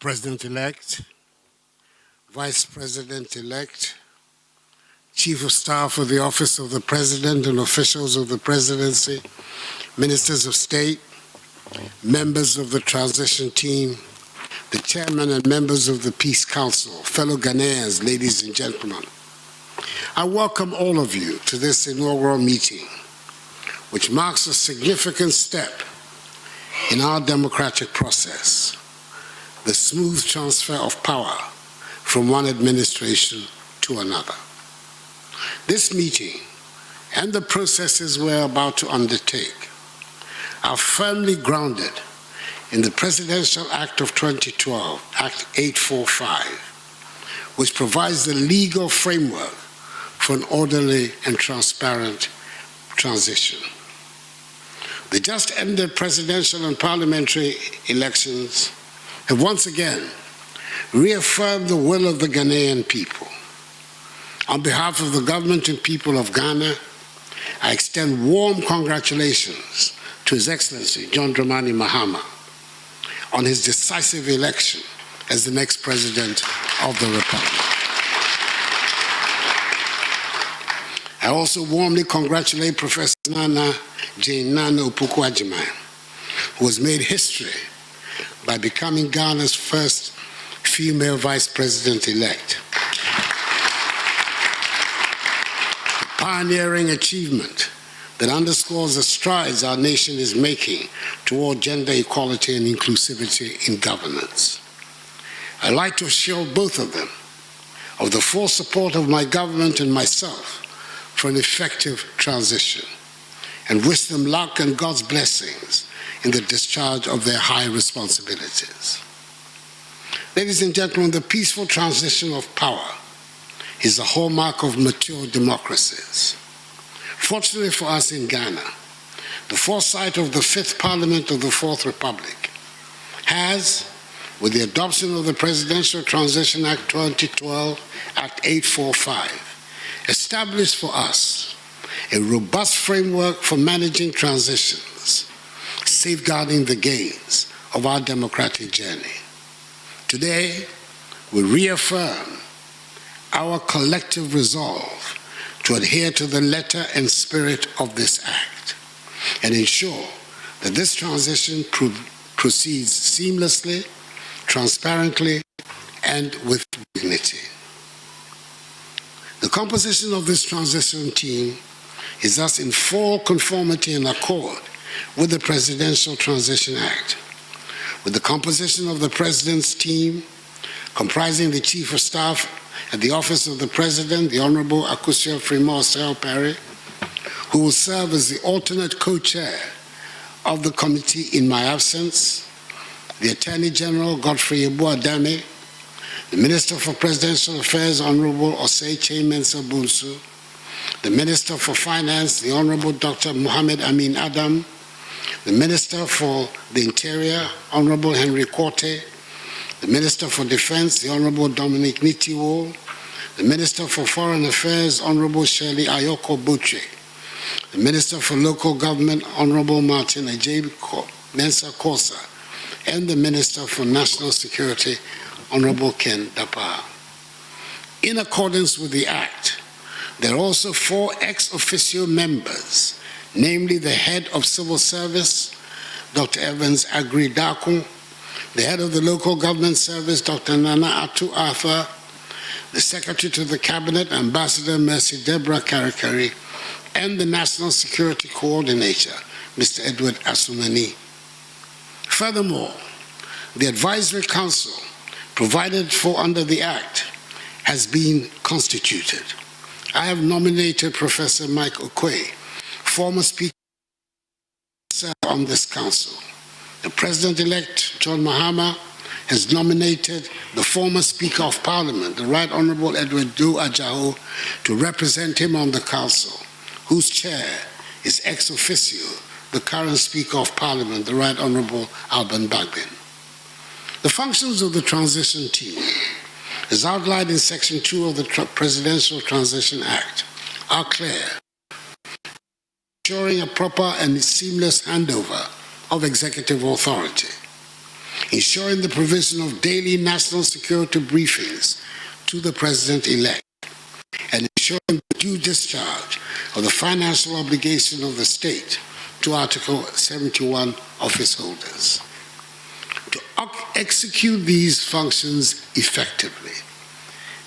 President-elect, Vice President-elect, Chief of Staff of the Office of the President and officials of the Presidency, Ministers of State, members of the transition team, the Chairman and members of the Peace Council, fellow Ghanaians, ladies and gentlemen. I welcome all of you to this inaugural meeting, which marks a significant step in our democratic process, the smooth transfer of power from one administration to another. This meeting and the processes we're about to undertake are firmly grounded in the Presidential Act of 2012, Act 845, which provides the legal framework for an orderly and transparent transition. The just ended presidential and parliamentary elections have once again reaffirmed the will of the Ghanaian people. On behalf of the government and people of Ghana, I extend warm congratulations to His Excellency John Dramani Mahama on his decisive election as the next President of the Republic. I also warmly congratulate Professor Nana Jane Nana Opoku-Agyeman, who has made history by becoming Ghana's first female Vice President-elect. A pioneering achievement that underscores the strides our nation is making toward gender equality and inclusivity in governance. I'd like to assure both of them of the full support of my government and myself for an effective transition, and wish them luck and God's blessings in the discharge of their high responsibilities. Ladies and gentlemen, the peaceful transition of power is a hallmark of mature democracies. Fortunately for us in Ghana, the foresight of the Fifth Parliament of the Fourth Republic has, with the adoption of the Presidential Transition Act 2012, Act 845, established for us a robust framework for managing transitions, safeguarding the gains of our democratic journey. Today, we reaffirm our collective resolve to adhere to the letter and spirit of this act and ensure that this transition proceeds seamlessly, transparently, and with dignity. The composition of this transition team is thus in full conformity and accord with the Presidential Transition Act, with the composition of the President's team comprising the Chief of Staff at the Office of the President, the Honorable Akosua Fremont Osei-Opare, who will serve as the alternate co-chair of the committee in my absence, the Attorney General Godfrey Yeboah-Dame, the Minister for Presidential Affairs, Honorable Osei Mensah Bonsu, the Minister for Finance, the Honorable Dr. Mohamed Amin Adam, the Minister for the Interior, Honorable Henry Quartey, the Minister for Defense, the Honorable Dominic Nitiwo, the Minister for Foreign Affairs, Honorable Shirley Ayoko Boche, the Minister for Local Government, Honorable Martin Ajay Mensah Kosa, and the Minister for National Security, Honorable Ken Dapa. In accordance with the Act, there are also 4 ex officio members, namely the Head of Civil Service, Dr. Evans Agri-Dakun, the Head of the Local Government Service, Dr. Nana Atu Arthur, the Secretary to the Cabinet, Ambassador Mercy Deborah Karikari, and the National Security Coordinator, Mr. Edward Asumani. Furthermore, the Advisory Council provided for under the Act has been constituted. I have nominated Professor Mike Okoye, former Speaker, to serve on this council. The President-elect, John Mahama, has nominated the former Speaker of Parliament, the Right Honorable Edward Do Ajaho, to represent him on the council, whose chair is ex officio the current Speaker of Parliament, the Right Honorable Alban Bagbin. The functions of the transition team, as outlined in Section 2 of the Presidential Transition Act, are clear, ensuring a proper and seamless handover of executive authority, ensuring the provision of daily national security briefings to the President-elect, and ensuring the due discharge of the financial obligation of the state to Article 71 office holders. To execute these functions effectively,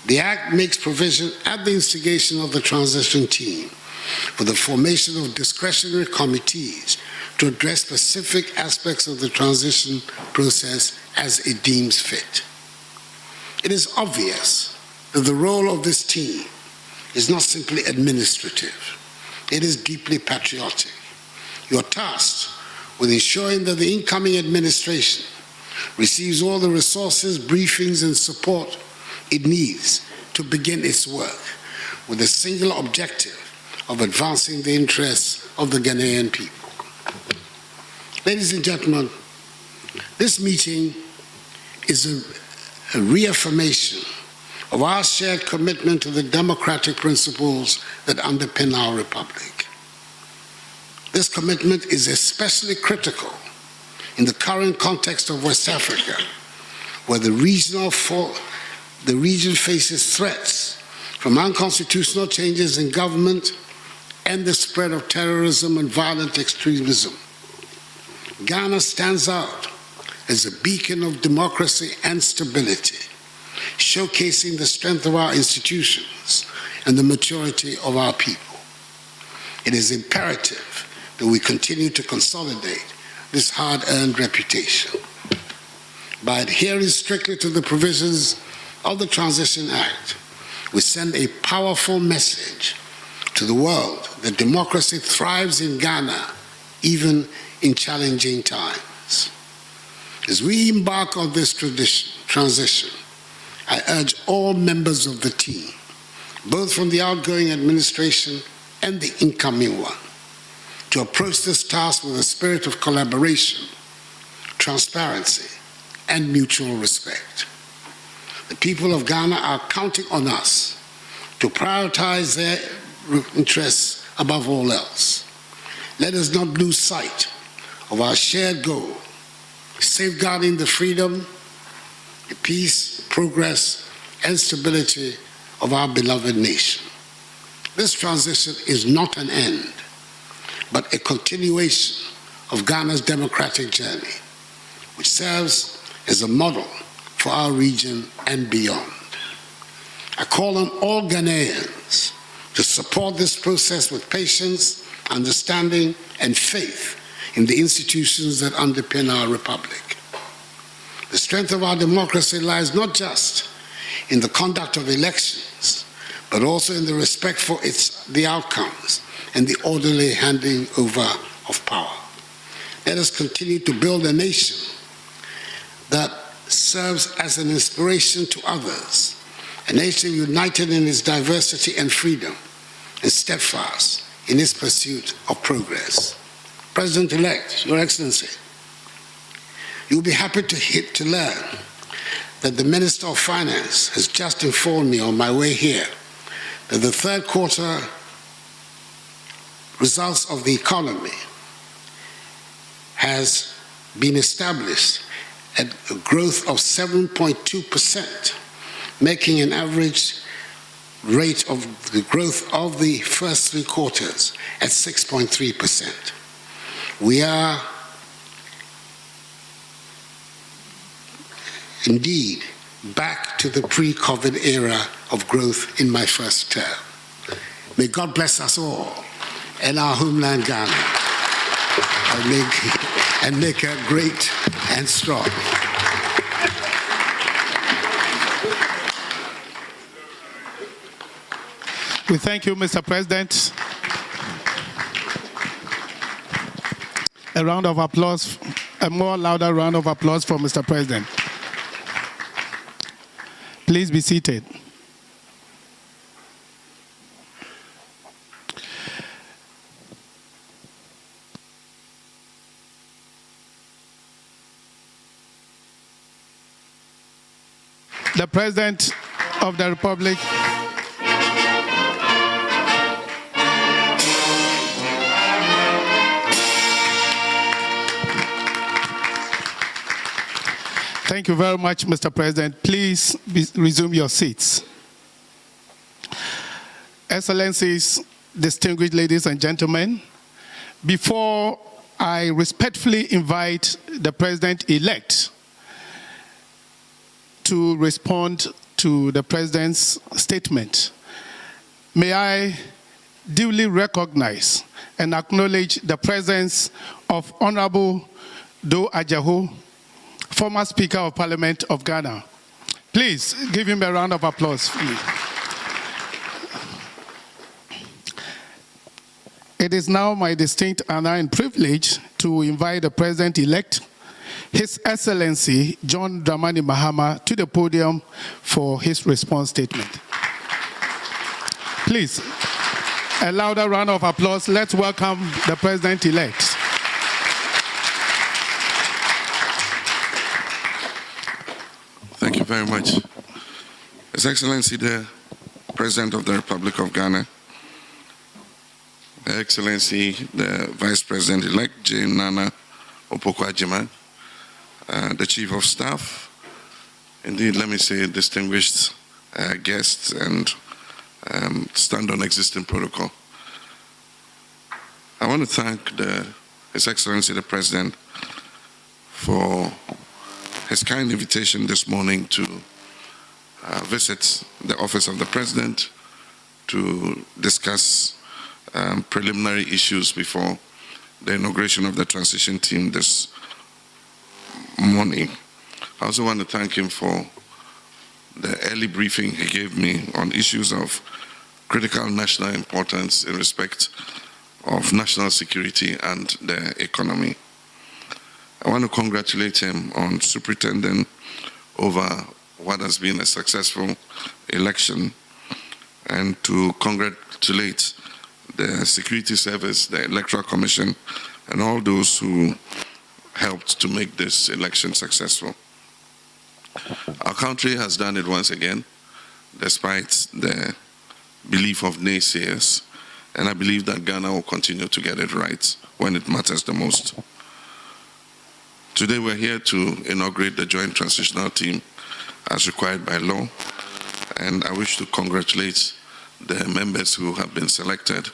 the Act makes provision at the instigation of the transition team for the formation of discretionary committees to address specific aspects of the transition process as it deems fit. It is obvious that the role of this team is not simply administrative, it is deeply patriotic. You are tasked with ensuring that the incoming administration receives all the resources, briefings, and support it needs to begin its work with a single objective of advancing the interests of the Ghanaian people. Ladies and gentlemen, this meeting is a reaffirmation of our shared commitment to the democratic principles that underpin our republic. This commitment is especially critical in the current context of West Africa, where the region faces threats from unconstitutional changes in government and the spread of terrorism and violent extremism. Ghana stands out as a beacon of democracy and stability, showcasing the strength of our institutions and the maturity of our people. It is imperative that we continue to consolidate this hard-earned reputation. By adhering strictly to the provisions of the Transition Act, we send a powerful message to the world that democracy thrives in Ghana, even in challenging times. As we embark on this transition, I urge all members of the team, both from the outgoing administration and the incoming one, to approach this task with a spirit of collaboration, transparency, and mutual respect. The people of Ghana are counting on us to prioritize their interests above all else. Let us not lose sight of our shared goal, safeguarding the freedom, the peace, progress, and stability of our beloved nation. This transition is not an end, but a continuation of Ghana's democratic journey, which serves as a model for our region and beyond. I call on all Ghanaians to support this process with patience, understanding, and faith in the institutions that underpin our republic. The strength of our democracy lies not just in the conduct of elections, but also in the respect for the outcomes and the orderly handing over of power. Let us continue to build a nation that serves as an inspiration to others, a nation united in its diversity and freedom, and steadfast in its pursuit of progress. President-elect, Your Excellency, you will be happy to learn that the Minister of Finance has just informed me on my way here that the third quarter results of the economy has been established at a growth of 7.2%, making an average rate of the growth of the first 3 quarters at 6.3%. We are indeed back to the pre-COVID era of growth in my first term. May God bless us all and our homeland Ghana and make her great and strong. We thank you, Mr. President. A round of applause, a more louder round of applause for Mr. President. Please be seated. The President of the Republic Thank you very much, Mr. President. Please resume your seats. Excellencies, distinguished ladies and gentlemen, before I respectfully invite the President-elect to respond to the President's statement, may I duly recognize and acknowledge the presence of Honorable Do Ajahu, former Speaker of Parliament of Ghana. Please give him a round of applause. It is now my distinct honor and privilege to invite the President-elect, His Excellency John Dramani Mahama, to the podium for his response statement. Please, a louder round of applause. Let's welcome the President-elect. Thank you very much. His Excellency the President of the Republic of Ghana, Her Excellency the Vice President-elect Jane Nana Opoku-Agyeman, the Chief of Staff, indeed let me say distinguished guests and stand on existing protocol. I want to thank His Excellency the President for his kind invitation this morning to visit the office of the President to discuss preliminary issues before the inauguration of the transition team this morning. I also want to thank him for the early briefing he gave me on issues of critical national importance in respect of national security and the economy. I want to congratulate him on superintending over what has been a successful election, and to congratulate the Security Service, the Electoral Commission, and all those who helped to make this election successful. Our country has done it once again, despite the belief of naysayers, and I believe that Ghana will continue to get it right when it matters the most. Today we're here to inaugurate the Joint Transitional Team as required by law, and I wish to congratulate the members who have been selected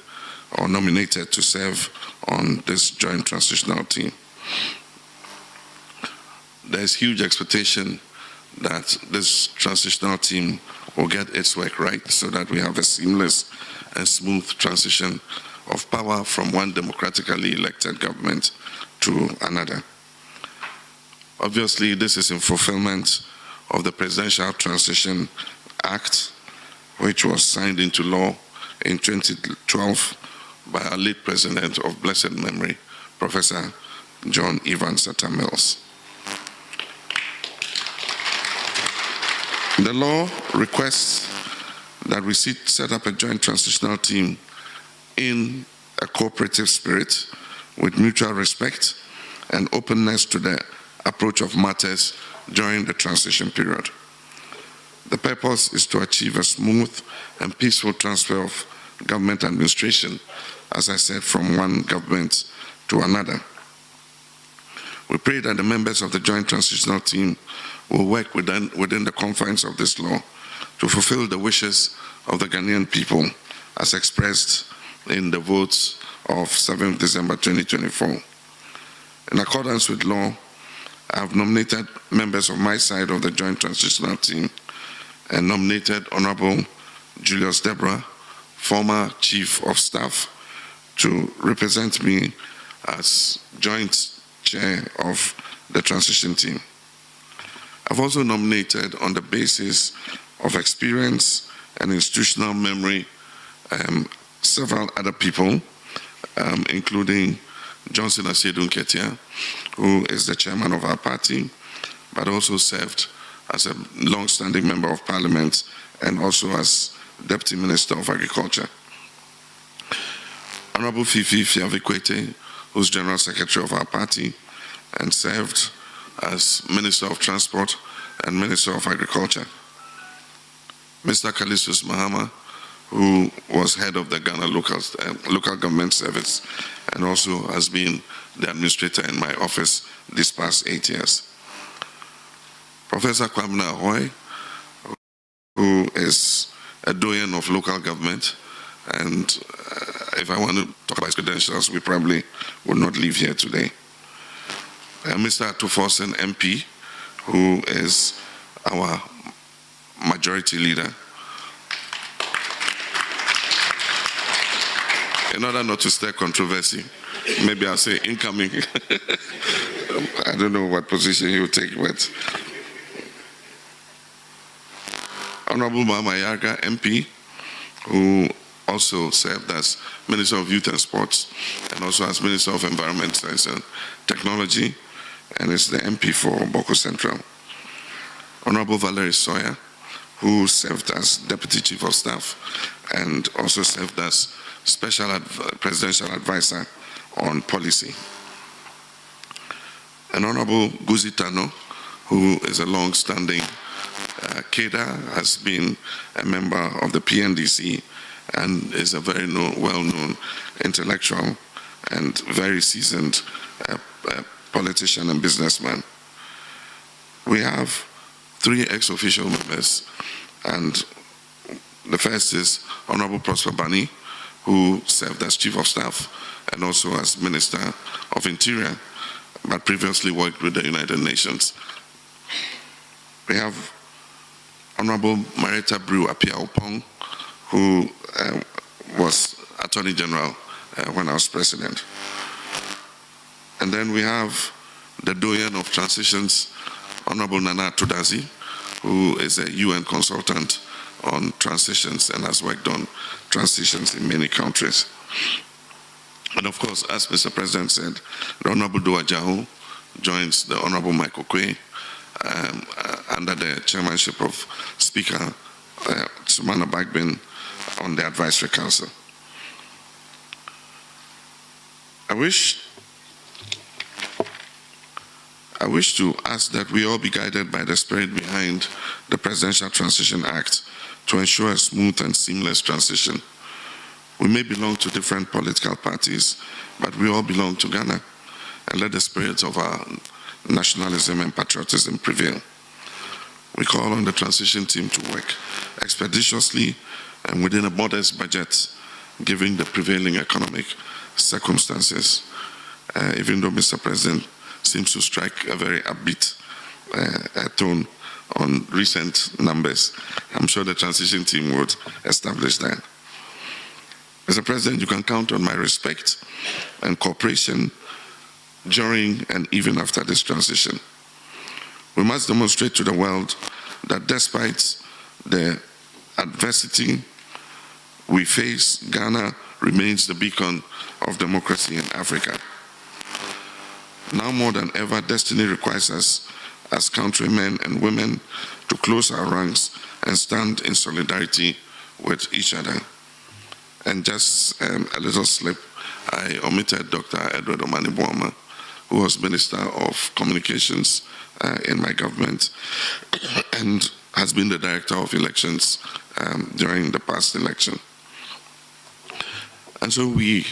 or nominated to serve on this Joint Transitional Team. There's huge expectation that this transitional team will get its work right so that we have a seamless and smooth transition of power from one democratically elected government to another. Obviously, this is in fulfillment of the Presidential Transition Act, which was signed into law in 2012 by our late President of blessed memory, Professor John Evan Sata Mills. The law requests that we set up a joint transitional team in a cooperative spirit with mutual respect and openness to the approach of matters during the transition period. The purpose is to achieve a smooth and peaceful transfer of government administration, as I said, from one government to another. We pray that the members of the Joint Transitional Team will work within the confines of this law to fulfill the wishes of the Ghanaian people as expressed in the votes of 7th December 2024. In accordance with law, I have nominated members of my side of the Joint Transitional Team and nominated Honorable Julius Deborah, former Chief of Staff, to represent me as Joint Chair of the Transition Team. I've also nominated, on the basis of experience and institutional memory, several other people, including Johnson Asiedu Nketia, who is the chairman of our party, but also served as a long-standing member of parliament and also as Deputy Minister of Agriculture. Honorable Fifi Fiavikwete, who's General Secretary of our party and served as Minister of Transport and Minister of Agriculture. Mr. Kalistus Mahama, who was head of the Ghana Local Government Service and also has been the administrator in my office these past 8 years. Professor Kwabena Ahoy, who is a doyen of local government, and if I want to talk about his credentials, we probably would not leave here today. Mr. Atuforsen MP, who is our majority leader. In order not to stir controversy, maybe I'll say incoming. I don't know what position he will take, but Honorable Mama Yaga MP, who also served as Minister of Youth and Sports and also as Minister of Environment, Science and Technology, and is the MP for Boko Central. Honorable Valerie Sawyer, who served as Deputy Chief of Staff and also served as Special Presidential Advisor on Policy. And Honorable Guzi Tano, who is a long-standing cadre, has been a member of the PNDC and is a very well-known intellectual and very seasoned politician and businessman. We have 3 ex-official members, and the first is Honorable Prosper Bani, who served as Chief of Staff and also as Minister of Interior, but previously worked with the United Nations. We have Honorable Marietta Brew Apia-Opong, who was Attorney General when I was President. And then we have the doyen of transitions, Honorable Nana Tudazi, who is a UN consultant on transitions and has worked on transitions in many countries. And of course, as Mr. President said, the Honorable Dua Jahu joins the Honorable Michael Kwe under the chairmanship of Speaker Sumana Bagbin on the Advisory Council. I wish to ask that we all be guided by the spirit behind the Presidential Transition Act to ensure a smooth and seamless transition. We may belong to different political parties, but we all belong to Ghana, and let the spirit of our nationalism and patriotism prevail. We call on the transition team to work expeditiously and within a modest budget, given the prevailing economic circumstances, even though Mr. President seems to strike a very upbeat tone on recent numbers. I'm sure the transition team would establish that. Mr. President, you can count on my respect and cooperation during and even after this transition. We must demonstrate to the world that despite the adversity we face, Ghana remains the beacon of democracy in Africa. Now more than ever, destiny requires us as countrymen and women to close our ranks and stand in solidarity with each other. And just a little slip, I omitted Dr. Edward Omani Boama, who was Minister of Communications in my government and has been the Director of Elections during the past election. And so we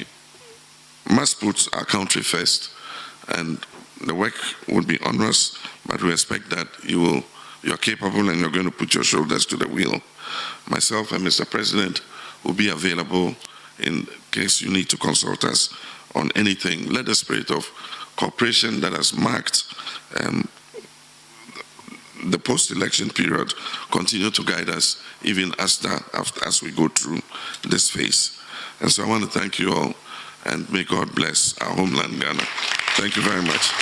must put our country first, and the work would be onerous, but we expect that you're capable and you're going to put your shoulders to the wheel. Myself and Mr. President will be available in case you need to consult us on anything. Let the spirit of cooperation that has marked the post-election period continue to guide us even as we go through this phase. And so I want to thank you all, and may God bless our homeland, Ghana. Thank you very much.